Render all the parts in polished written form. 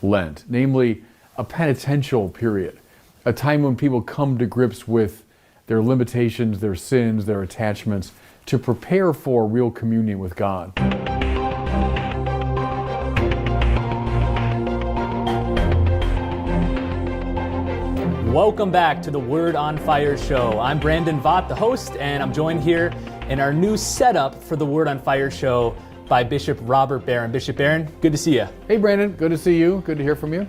Lent, namely a penitential period, a time when people come to grips with their limitations, their sins, their attachments, to prepare for real communion with God. Welcome back to the Word on Fire show. I'm Brandon Vaught, the host, and I'm joined here in our new setup for the Word on Fire show by Bishop Robert Barron. Bishop Barron, good to see you. Hey Brandon, good to see you. Good to hear from you.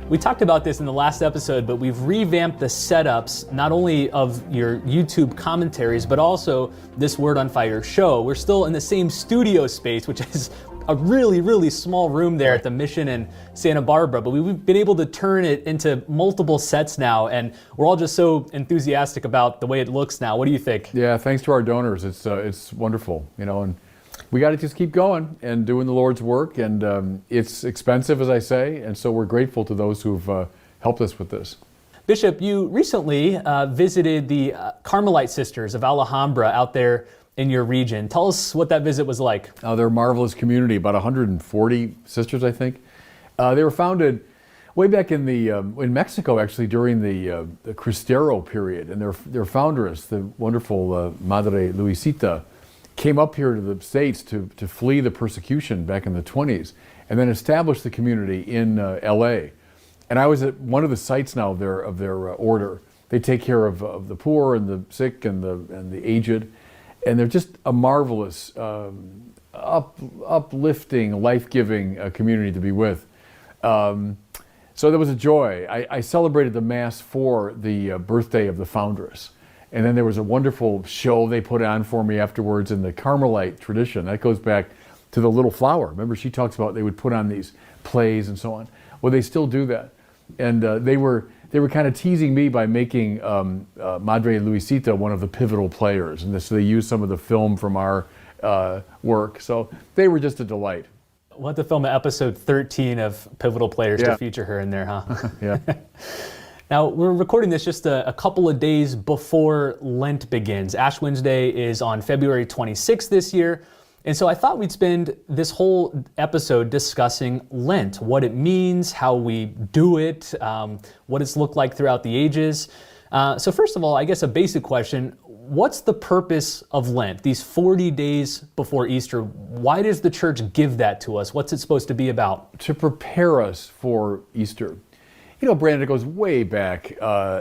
We talked about this in the last episode, but we've revamped the setups, not only of your YouTube commentaries, but also this Word on Fire show. We're still in the same studio space, which is a really, really small room there at the Mission in Santa Barbara, but we've been able to turn it into multiple sets now, and we're all just so enthusiastic about the way it looks now. What do you think? Yeah, thanks to our donors. It's wonderful, and we got to just keep going and doing the Lord's work, and it's expensive, as I say, and so we're grateful to those who've helped us with this. Bishop, you recently visited the Carmelite Sisters of Alhambra out there in your region. Tell us what that visit was like. They're a marvelous community, about 140 sisters, I think. They were founded way back in Mexico, actually, during the Cristero period, and their foundress, the wonderful Madre Luisita, came up here to the States to flee the persecution back in the 20s, and then established the community in LA. And I was at one of the sites now of their order. They take care of the poor and the sick and the aged. And they're just a marvelous, uplifting, life-giving community to be with. So there was a joy. I celebrated the Mass for the birthday of the foundress. And then there was a wonderful show they put on for me afterwards in the Carmelite tradition. That goes back to the Little Flower. Remember, she talks about they would put on these plays and so on. Well, they still do that. And they were kind of teasing me by making Madre Luisita one of the pivotal players. And so they used some of the film from our work. So they were just a delight. We'll have to film episode 13 of Pivotal Players to feature her in there, huh? Yeah. Now, we're recording this just a couple of days before Lent begins. Ash Wednesday is on February 26th this year. And so I thought we'd spend this whole episode discussing Lent, what it means, how we do it, what it's looked like throughout the ages. So first of all, I guess a basic question, what's the purpose of Lent, these 40 days before Easter? Why does the church give that to us? What's it supposed to be about? To prepare us for Easter. Brandon, it goes way back.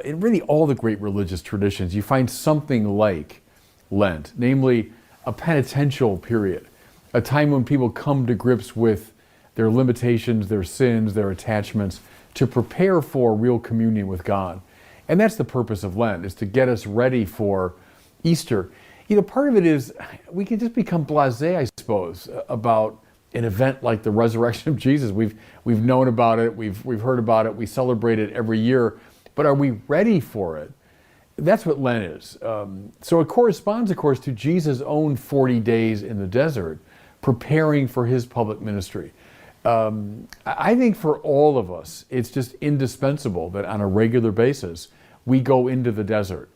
In really all the great religious traditions, you find something like Lent, namely a penitential period, a time when people come to grips with their limitations, their sins, their attachments, to prepare for real communion with God. And that's the purpose of Lent, is to get us ready for Easter. Part of it is we can just become blasé, I suppose, about an event like the resurrection of Jesus. We've known about it, we've heard about it, we celebrate it every year, but are we ready for it? That's what Lent is. So it corresponds, of course, to Jesus' own 40 days in the desert, preparing for his public ministry. I think for all of us, it's just indispensable that on a regular basis, we go into the desert.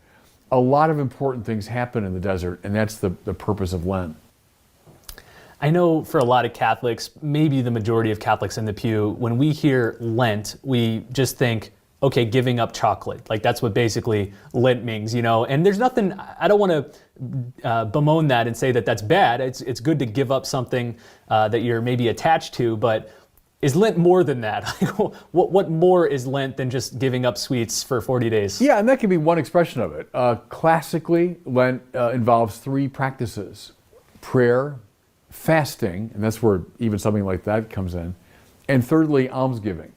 A lot of important things happen in the desert, and that's the purpose of Lent. I know for a lot of Catholics, maybe the majority of Catholics in the pew, when we hear Lent, we just think, okay, giving up chocolate. Like that's what basically Lent means, and there's nothing, I don't want to bemoan that and say that that's bad. It's good to give up something that you're maybe attached to, but is Lent more than that? What more is Lent than just giving up sweets for 40 days? Yeah, and that can be one expression of it. Classically, Lent involves three practices: prayer, fasting, and that's where even something like that comes in, and thirdly, almsgiving.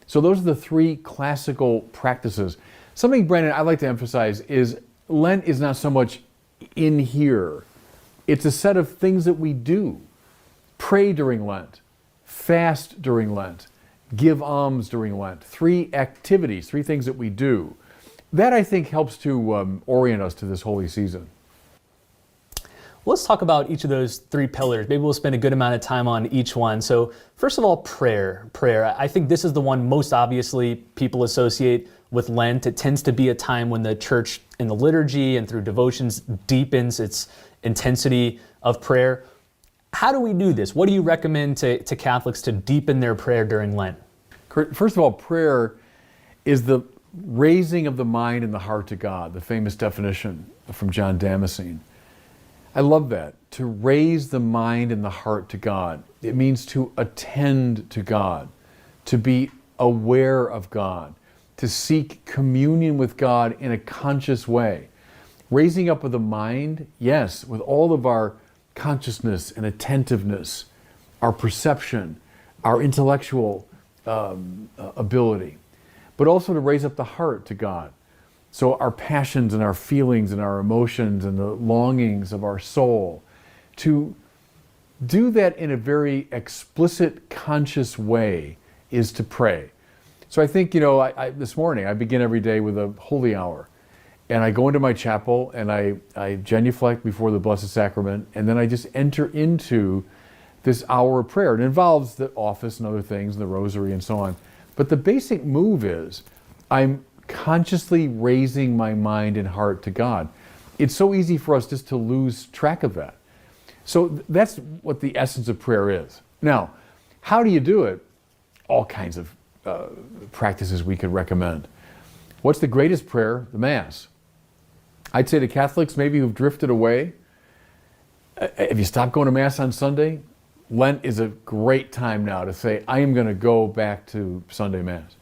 So those are the three classical practices. Something, Brandon, I'd like to emphasize is Lent is not so much in here. It's a set of things that we do. Pray during Lent, fast during Lent, give alms during Lent. Three activities, three things that we do. That, I think, helps to orient us to this holy season. Let's talk about each of those three pillars. Maybe we'll spend a good amount of time on each one. So first of all, prayer. I think this is the one most obviously people associate with Lent. It tends to be a time when the church in the liturgy and through devotions deepens its intensity of prayer. How do we do this? What do you recommend to Catholics to deepen their prayer during Lent? First of all, prayer is the raising of the mind and the heart to God, the famous definition from John Damascene. I love that. To raise the mind and the heart to God. It means to attend to God, to be aware of God, to seek communion with God in a conscious way. Raising up of the mind, yes, with all of our consciousness and attentiveness, our perception, our intellectual ability, but also to raise up the heart to God. So our passions and our feelings and our emotions and the longings of our soul, to do that in a very explicit, conscious way is to pray. So I think, this morning I begin every day with a holy hour. And I go into my chapel and I genuflect before the Blessed Sacrament, and then I just enter into this hour of prayer. It involves the office and other things, and the rosary and so on. But the basic move is I'm consciously raising my mind and heart to God. It's so easy for us just to lose track of that. So that's what the essence of prayer is. Now, how do you do it? All kinds of practices we could recommend. What's the greatest prayer? The Mass. I'd say to Catholics maybe who've drifted away, if you stop going to Mass on Sunday, Lent is a great time now to say, I am going to go back to Sunday Mass.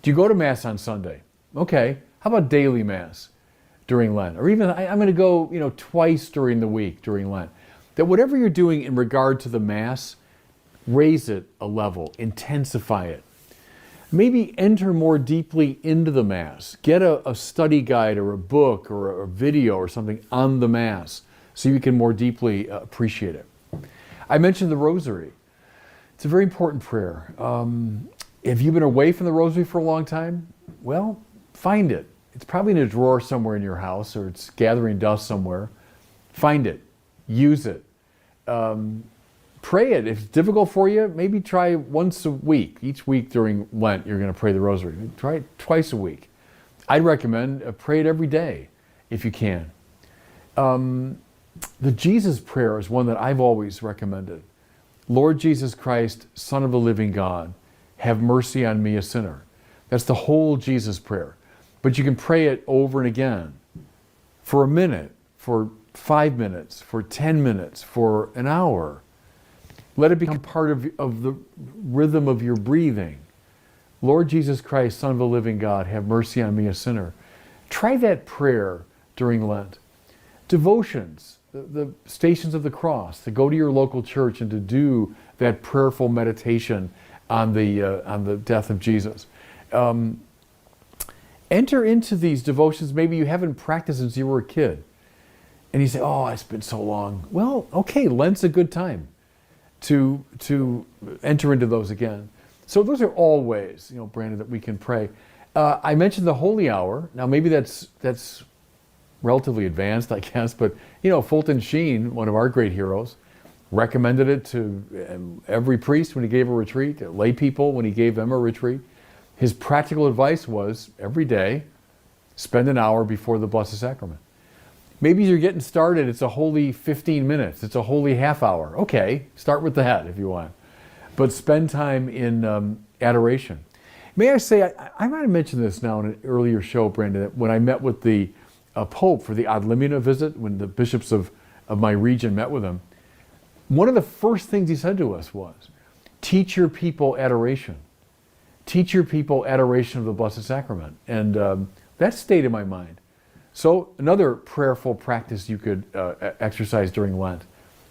Do you go to Mass on Sunday? Okay. How about daily Mass during Lent? Or even I'm going to go, twice during the week during Lent. That whatever you're doing in regard to the Mass, raise it a level, intensify it. Maybe enter more deeply into the Mass. Get a study guide or a book or a video or something on the Mass so you can more deeply appreciate it. I mentioned the Rosary. It's a very important prayer. Have you been away from the Rosary for a long time? Well, find it. It's probably in a drawer somewhere in your house, or it's gathering dust somewhere. Find it. Use it. Pray it. If it's difficult for you, maybe try once a week. Each week during Lent, you're going to pray the Rosary. Try it twice a week. I'd recommend pray it every day if you can. The Jesus prayer is one that I've always recommended. Lord Jesus Christ, Son of the living God, have mercy on me, a sinner. That's the whole Jesus prayer. But you can pray it over and again for a minute, for 5 minutes, for 10 minutes, for an hour. Let it become part of the rhythm of your breathing. Lord Jesus Christ, Son of the living God, have mercy on me, a sinner. Try that prayer during Lent. Devotions, the Stations of the Cross, to go to your local church and to do that prayerful meditation on the death of Jesus. Enter into these devotions maybe you haven't practiced since you were a kid. And you say, oh, it's been so long. Well, okay, Lent's a good time to enter into those again. So those are all ways, Brandon, that we can pray. I mentioned the Holy Hour. Now maybe that's relatively advanced, I guess, but Fulton Sheen, one of our great heroes, recommended it to every priest when he gave a retreat, lay people when he gave them a retreat. His practical advice was every day, spend an hour before the Blessed Sacrament. Maybe you're getting started, it's a holy 15 minutes, it's a holy half hour. Okay, start with that if you want. But spend time in adoration. May I say, I might have mentioned this now in an earlier show, Brandon, that when I met with the Pope for the Ad Limina visit, when the bishops of my region met with him, one of the first things he said to us was, teach your people adoration. Teach your people adoration of the Blessed Sacrament. And that stayed in my mind. So another prayerful practice you could exercise during Lent.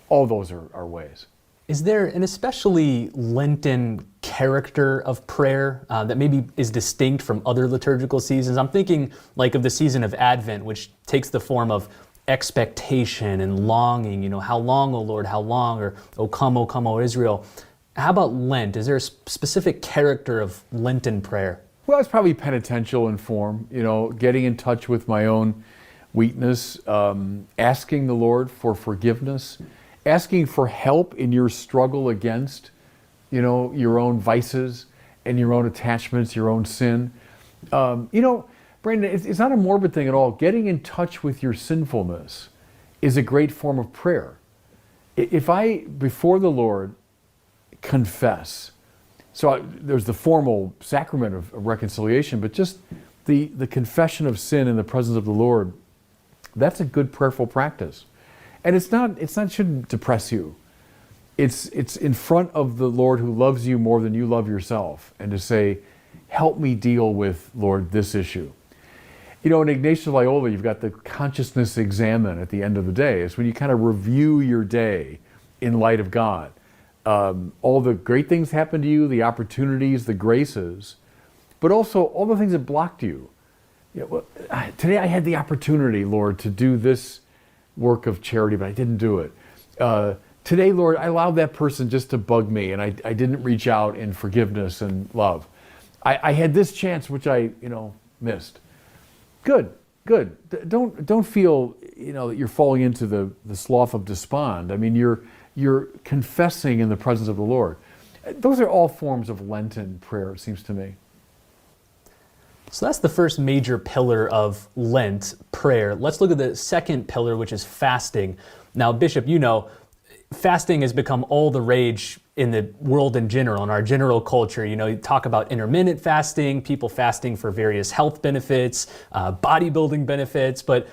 All those are ways. Is there an especially Lenten character of prayer that maybe is distinct from other liturgical seasons? I'm thinking like of the season of Advent, which takes the form of expectation and longing. How long, O Lord, how long? Or, O come, O Israel. How about Lent? Is there a specific character of Lenten prayer? Well, it's probably penitential in form, getting in touch with my own weakness, asking the Lord for forgiveness, asking for help in your struggle against, your own vices and your own attachments, your own sin. Brandon, it's not a morbid thing at all. Getting in touch with your sinfulness is a great form of prayer. If I, before the Lord, confess There's the formal sacrament of reconciliation, but just the confession of sin in the presence of the Lord, that's a good prayerful practice. And it shouldn't depress you. It's in front of the Lord who loves you more than you love yourself, and to say, help me deal with, Lord, this issue. In Ignatius of Loyola, you've got the consciousness examen at the end of the day. It's when you kind of review your day in light of God. All the great things happen to you, the opportunities, the graces, but also all the things that blocked you. Today I had the opportunity, Lord, to do this work of charity, but I didn't do it. Today, Lord, I allowed that person just to bug me, and I didn't reach out in forgiveness and love. I had this chance, which I, missed. Good. Don't feel, that you're falling into the slough of despond. I mean, you're confessing in the presence of the Lord. Those are all forms of Lenten prayer, it seems to me. So that's the first major pillar of Lent, prayer. Let's look at the second pillar, which is fasting. Now, Bishop, fasting has become all the rage in the world in general, in our general culture. You talk about intermittent fasting, people fasting for various health benefits, bodybuilding benefits, but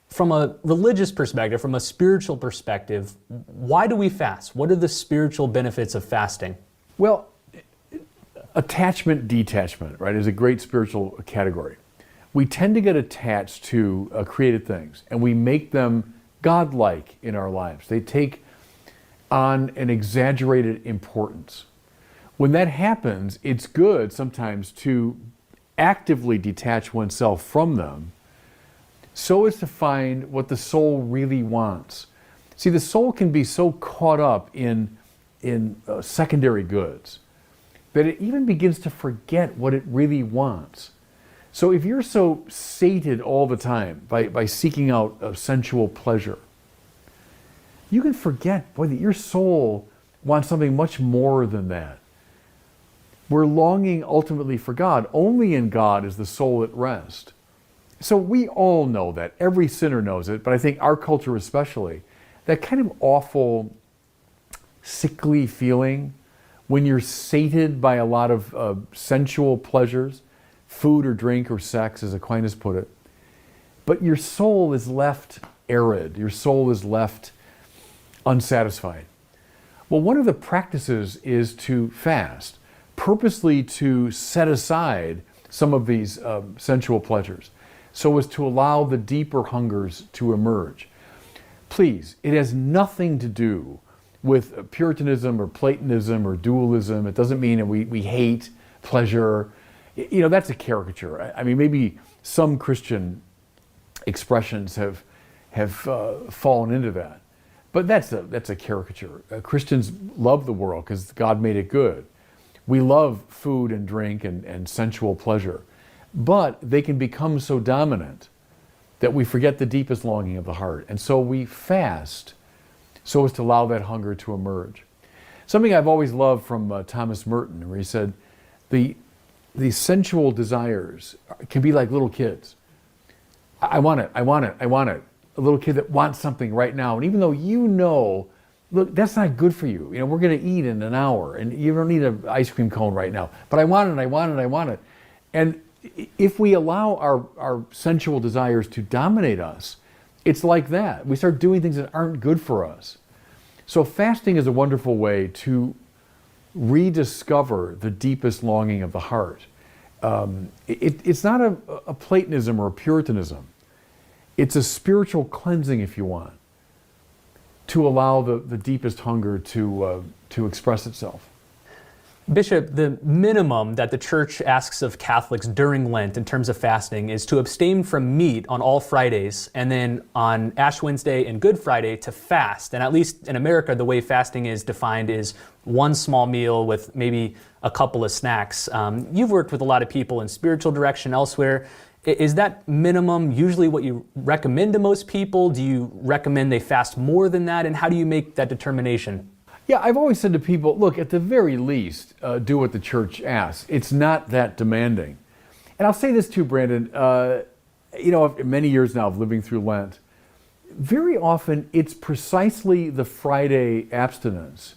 from a religious perspective, from a spiritual perspective, why do we fast? What are the spiritual benefits of fasting? Well, attachment, detachment, right, is a great spiritual category. We tend to get attached to created things, and we make them godlike in our lives. They take on an exaggerated importance. When that happens, it's good sometimes to actively detach oneself from them so as to find what the soul really wants. See, the soul can be so caught up in secondary goods that it even begins to forget what it really wants. So if you're so sated all the time by seeking out sensual pleasure, you can forget, that your soul wants something much more than that. We're longing ultimately for God. Only in God is the soul at rest. So we all know that. Every sinner knows it, but I think our culture especially, that kind of awful, sickly feeling when you're sated by a lot of sensual pleasures, food or drink or sex, as Aquinas put it, but your soul is left arid. Your soul is left unsatisfied. Well, one of the practices is to fast, purposely to set aside some of these sensual pleasures, so as to allow the deeper hungers to emerge. Please, it has nothing to do with Puritanism or Platonism or dualism. It doesn't mean that we hate pleasure. That's a caricature. I mean, maybe some Christian expressions have fallen into that. But that's a caricature. Christians love the world because God made it good. We love food and drink and sensual pleasure. But they can become so dominant that we forget the deepest longing of the heart. And so we fast so as to allow that hunger to emerge. Something I've always loved from Thomas Merton, where he said, the sensual desires can be like little kids. I want it. A little kid that wants something right now. And even though look, that's not good for you. We're going to eat in an hour and you don't need an ice cream cone right now. But I want it. And if we allow our sensual desires to dominate us, it's like that. We start doing things that aren't good for us. So fasting is a wonderful way to rediscover the deepest longing of the heart. It's not a Platonism or a Puritanism. It's a spiritual cleansing, if you want, to allow the deepest hunger to express itself. Bishop, the minimum that the Church asks of Catholics during Lent in terms of fasting is to abstain from meat on all Fridays, and then on Ash Wednesday and Good Friday to fast. And at least in America, the way fasting is defined is one small meal with maybe a couple of snacks. You've worked with a lot of people in spiritual direction elsewhere. Is that minimum usually what you recommend to most people? Do you recommend they fast more than that? And how do you make that determination? Yeah, I've always said to people, look, at the very least, do what the Church asks. It's not that demanding. And I'll say this too, Brandon. Many years now of living through Lent, very often it's precisely the Friday abstinence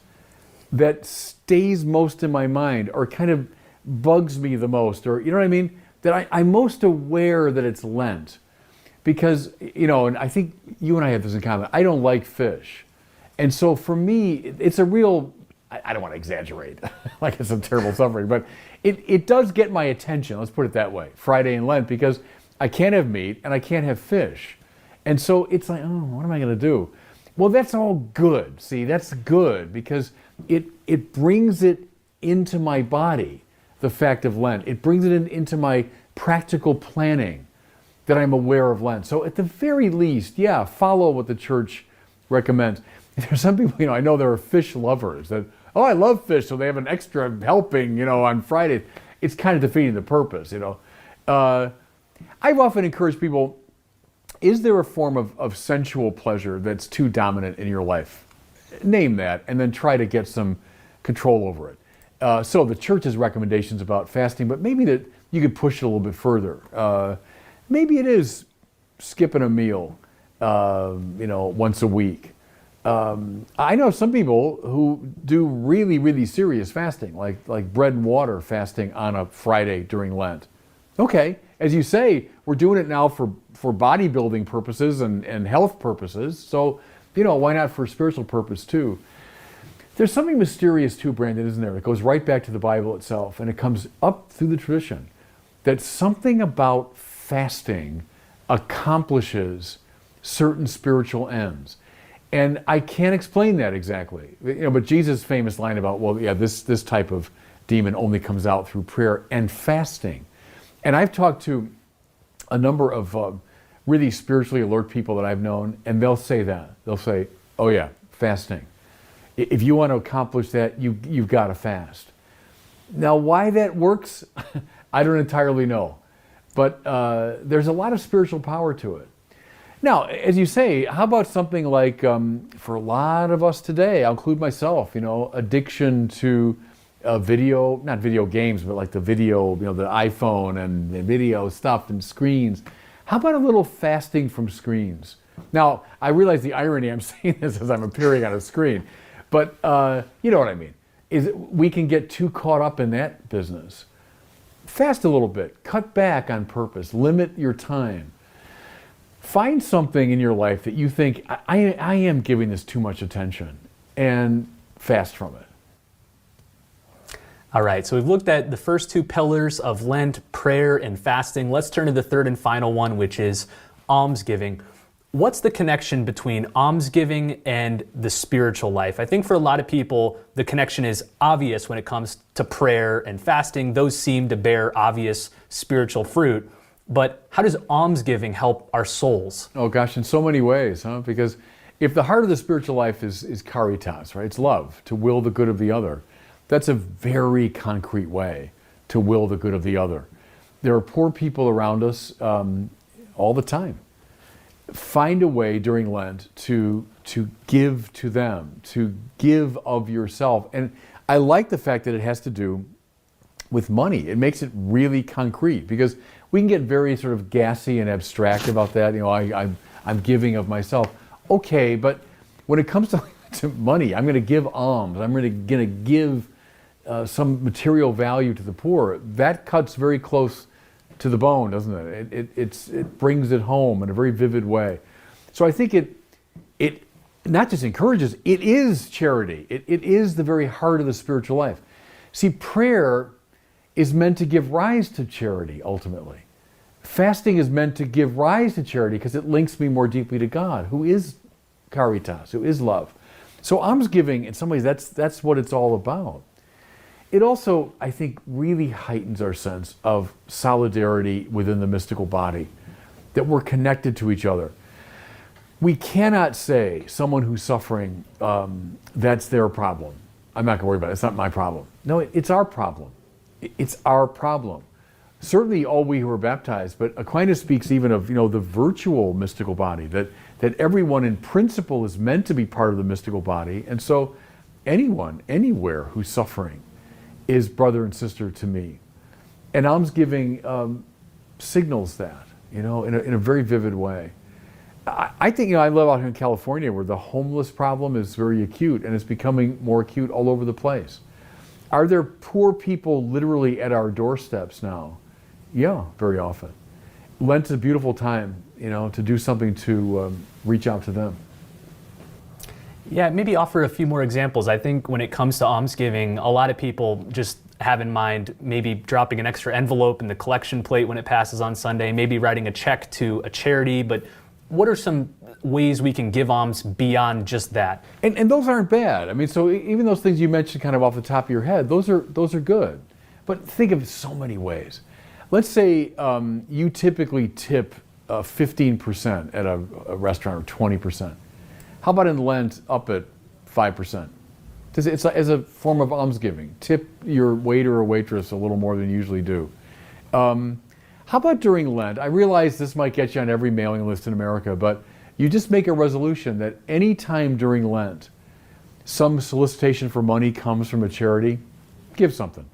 that stays most in my mind or kind of bugs me the most, or you know what I mean? That I'm most aware that it's Lent. Because, and I think you and I have this in common, I don't like fish. And so for me, it's a real, I don't want to exaggerate, like it's a terrible suffering, but it does get my attention, let's put it that way, Friday and Lent, because I can't have meat and I can't have fish. And so it's like, oh, what am I going to do? Well, that's all good. See, that's good because it brings it into my body, the fact of Lent. It brings it into my practical planning that I'm aware of Lent. So at the very least, yeah, follow what the church recommends. There's some people, I know there are fish lovers that, oh, I love fish, so they have an extra helping, on Friday. It's kind of defeating the purpose, I've often encouraged people, is there a form of sensual pleasure that's too dominant in your life? Name that, and then try to get some control over it. So the church's recommendations about fasting, but maybe that you could push it a little bit further. Maybe it is skipping a meal, once a week. I know some people who do really, really serious fasting, like bread and water fasting on a Friday during Lent. Okay, as you say, we're doing it now for bodybuilding purposes and health purposes. So, why not for spiritual purpose too? There's something mysterious too, Brandon, isn't there? It goes right back to the Bible itself, and it comes up through the tradition that something about fasting accomplishes certain spiritual ends. And I can't explain that exactly. But Jesus' famous line about, this type of demon only comes out through prayer and fasting. And I've talked to a number of really spiritually alert people that I've known, and they'll say that. They'll say, oh yeah, fasting. If you want to accomplish that, you've got to fast. Now, why that works, I don't entirely know. But there's a lot of spiritual power to it. Now, as you say, how about something like, for a lot of us today, I'll include myself, addiction to not video games, but like the video, the iPhone and the video stuff and screens. How about a little fasting from screens? Now, I realize the irony, I'm saying this as I'm appearing on a screen, but you know what I mean, is we can get too caught up in that business. Fast a little bit, cut back on purpose, limit your time. Find something in your life that you think, I am giving this too much attention, and fast from it. All right, so we've looked at the first two pillars of Lent, prayer and fasting. Let's turn to the third and final one, which is almsgiving. What's the connection between almsgiving and the spiritual life? I think for a lot of people, the connection is obvious when it comes to prayer and fasting. Those seem to bear obvious spiritual fruit. But how does almsgiving help our souls? Oh gosh, in so many ways, huh? Because if the heart of the spiritual life is caritas, right? It's love, to will the good of the other. That's a very concrete way to will the good of the other. There are poor people around us all the time. Find a way during Lent to give to them, to give of yourself. And I like the fact that it has to do with money. It makes it really concrete because we can get very sort of gassy and abstract about that. I'm giving of myself. Okay, but when it comes to money, I'm going to give alms. I'm going to give some material value to the poor. That cuts very close to the bone, doesn't it? It brings it home in a very vivid way. So I think it not just encourages, it is charity. It is the very heart of the spiritual life. See, prayer is meant to give rise to charity, ultimately. Fasting is meant to give rise to charity because it links me more deeply to God, who is caritas, who is love. So almsgiving, in some ways, that's what it's all about. It also, I think, really heightens our sense of solidarity within the mystical body, that we're connected to each other. We cannot say someone who's suffering, that's their problem. I'm not going to worry about it. It's not my problem. No, it's our problem. It's our problem. Certainly all we who are baptized, but Aquinas speaks even of the virtual mystical body, that everyone in principle is meant to be part of the mystical body. And so anyone, anywhere who's suffering is brother and sister to me. And almsgiving signals that, in a very vivid way. I think, I live out here in California where the homeless problem is very acute, and it's becoming more acute all over the place. Are there poor people literally at our doorsteps now? Yeah, very often. Lent is a beautiful time, to do something to reach out to them. Yeah, maybe offer a few more examples. I think when it comes to almsgiving, a lot of people just have in mind maybe dropping an extra envelope in the collection plate when it passes on Sunday, maybe writing a check to a charity, but what are some ways we can give alms beyond just that? And those aren't bad. I mean, so even those things you mentioned kind of off the top of your head, those are good. But think of so many ways. Let's say you typically tip 15% at a restaurant, or 20%. How about in Lent up at 5%? It's as a form of almsgiving. Tip your waiter or waitress a little more than you usually do. How about during Lent? I realize this might get you on every mailing list in America, but you just make a resolution that any time during Lent some solicitation for money comes from a charity, give something.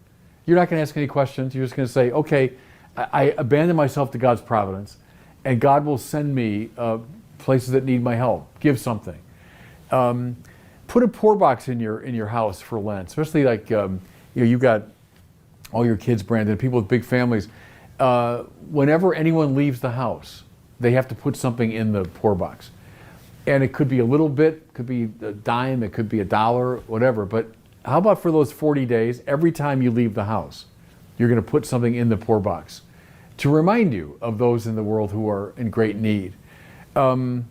You're not going to ask any questions. You're just going to say, okay, I abandon myself to God's providence, and God will send me places that need my help. Give something. Put a poor box in your house for Lent, especially like you've got all your kids, Brandon, people with big families. Whenever anyone leaves the house, they have to put something in the poor box. And it could be a little bit, could be a dime, it could be $1, whatever. But how about for those 40 days, every time you leave the house, you're going to put something in the poor box to remind you of those in the world who are in great need. One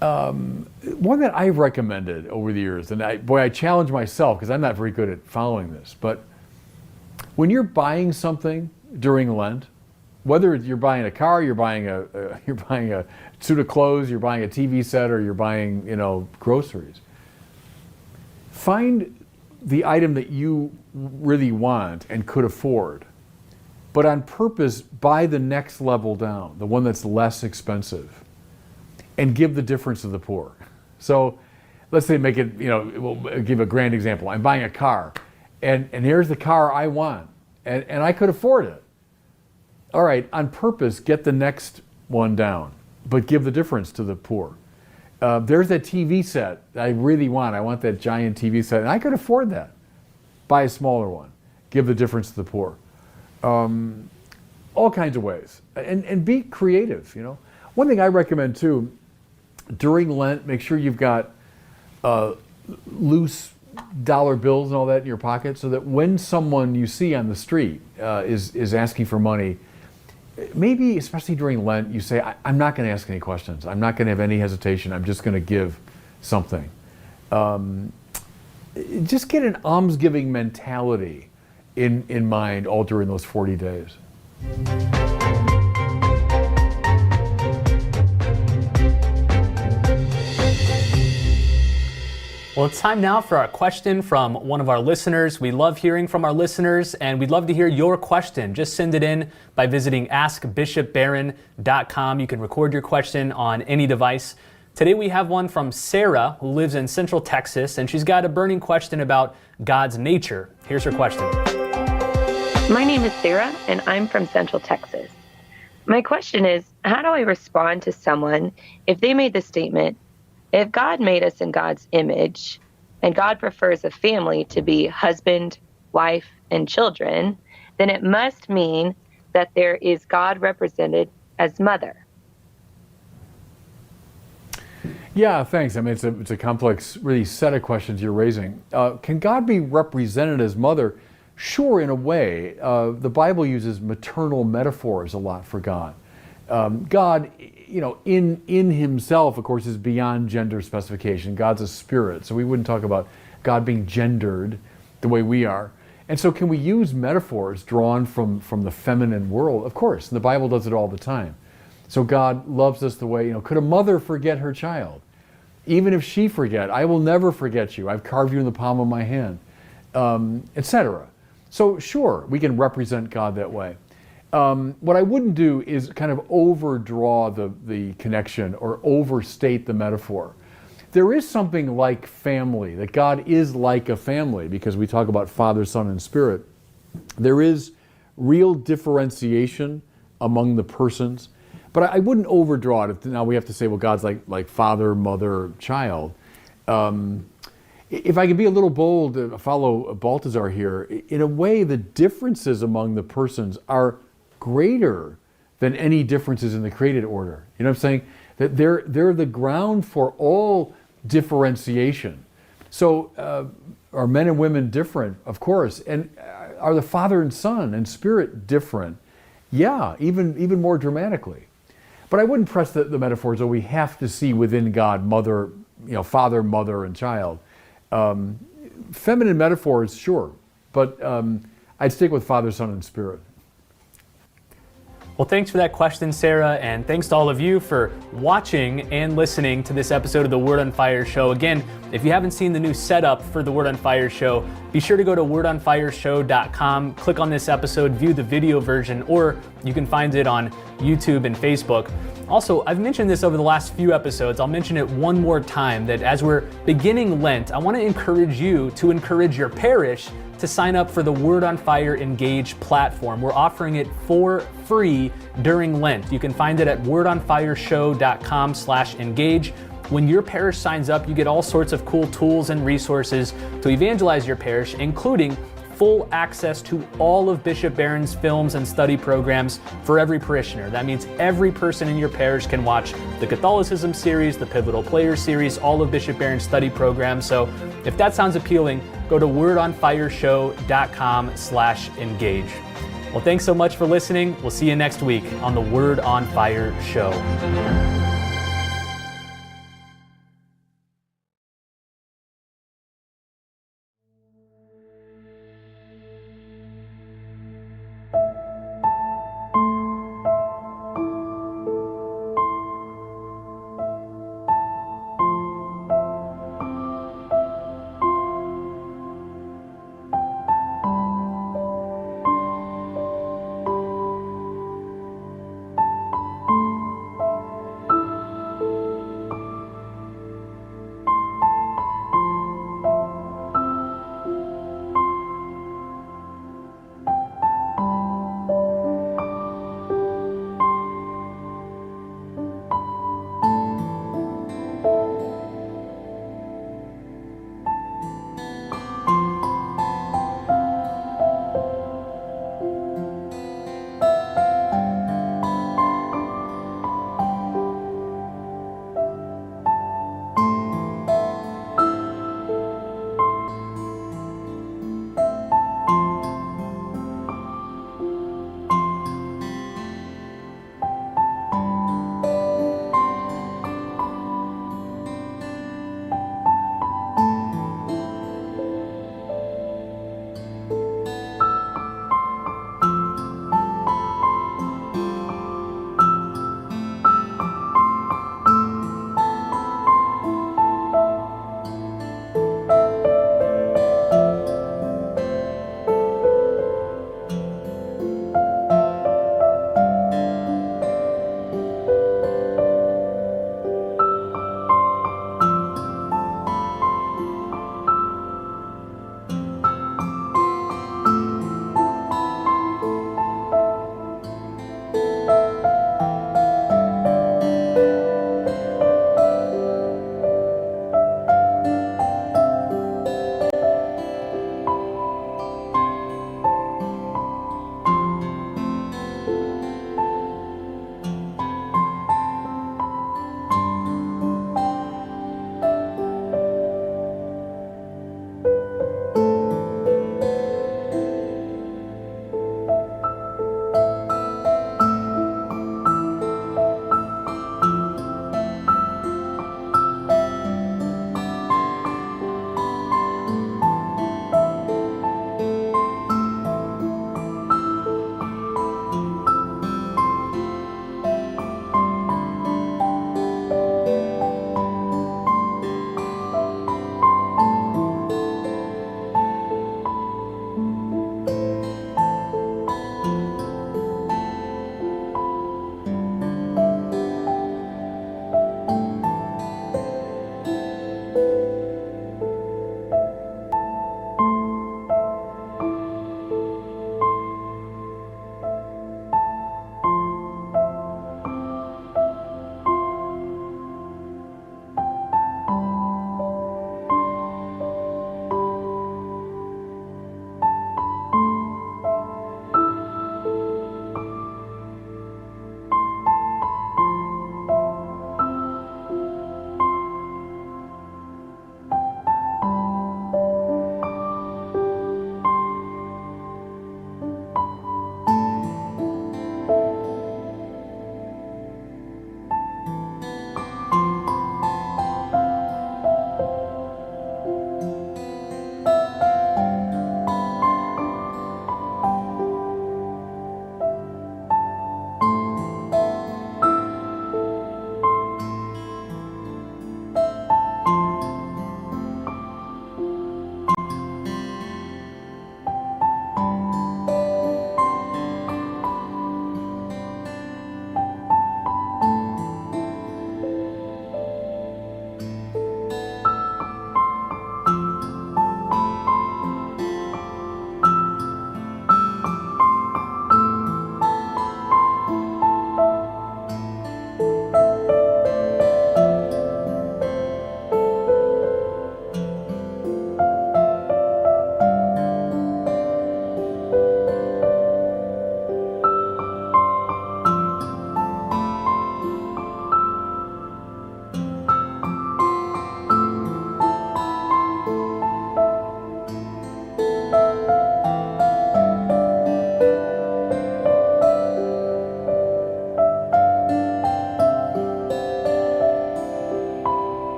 that I've recommended over the years, and I challenge myself because I'm not very good at following this, but when you're buying something during Lent, whether you're buying a car, you're buying a suit of clothes, you're buying a TV set, or you're buying groceries, find the item that you really want and could afford, but on purpose buy the next level down, the one that's less expensive, and give the difference to the poor. So let's say we'll give a grand example. I'm buying a car, and here's the car I want, and I could afford it. All right, on purpose, get the next one down, but give the difference to the poor. There's that TV set that I really want. I want that giant TV set, and I could afford that. Buy a smaller one. Give the difference to the poor. All kinds of ways. And be creative, One thing I recommend, too, during Lent, make sure you've got loose dollar bills and all that in your pocket, so that when someone you see on the street is asking for money, maybe, especially during Lent, you say, I'm not going to ask any questions. I'm not going to have any hesitation. I'm just going to give something. Just get an almsgiving mentality in mind all during those 40 days. Well, it's time now for our question from one of our listeners. We love hearing from our listeners, and we'd love to hear your question. Just send it in by visiting askbishopbarron.com. You can record your question on any device. Today we have one from Sarah, who lives in Central Texas, and she's got a burning question about God's nature. Here's her question. My name is Sarah, and I'm from Central Texas. My question is, how do I respond to someone if they made the statement, if God made us in God's image, and God prefers a family to be husband, wife, and children, then it must mean that there is God represented as mother. Yeah, thanks. I mean, it's a complex, really set of questions you're raising. Can God be represented as mother? Sure, in a way. The Bible uses maternal metaphors a lot for God. God, in himself, of course, is beyond gender specification. God's a spirit, so we wouldn't talk about God being gendered the way we are. And so can we use metaphors drawn from the feminine world? Of course, and the Bible does it all the time. So God loves us the way, could a mother forget her child? Even if she forget, I will never forget you. I've carved you in the palm of my hand, etc. So sure, we can represent God that way. What I wouldn't do is kind of overdraw the connection or overstate the metaphor. There is something like family, that God is like a family, because we talk about Father, Son, and Spirit. There is real differentiation among the persons, but But I wouldn't overdraw it. If now we have to say, well, God's like father, mother, child. If I can be a little bold, follow Balthazar here, in a way the differences among the persons are greater than any differences in the created order. You know what I'm saying? That they're the ground for all differentiation. So are men and women different? Of course. And are the Father and Son and Spirit different? Yeah, even more dramatically. But I wouldn't press the metaphors that we have to see within God, mother, father, mother, and child. Feminine metaphors, sure, but I'd stick with Father, Son, and Spirit. Well, thanks for that question, Sarah, and thanks to all of you for watching and listening to this episode of the Word on Fire show. Again, if you haven't seen the new setup for the Word on Fire show, be sure to go to wordonfireshow.com, click on this episode, view the video version, or you can find it on YouTube and Facebook. Also, I've mentioned this over the last few episodes. I'll mention it one more time, that as we're beginning Lent, I want to encourage you to encourage your parish to sign up for the Word on Fire Engage platform. We're offering it for free during Lent. You can find it at wordonfireshow.com/engage. When your parish signs up, you get all sorts of cool tools and resources to evangelize your parish, including full access to all of Bishop Barron's films and study programs for every parishioner. That means every person in your parish can watch the Catholicism series, the Pivotal Players series, all of Bishop Barron's study programs. So if that sounds appealing, go to wordonfireshow.com/engage. Well, thanks so much for listening. We'll see you next week on the Word on Fire show.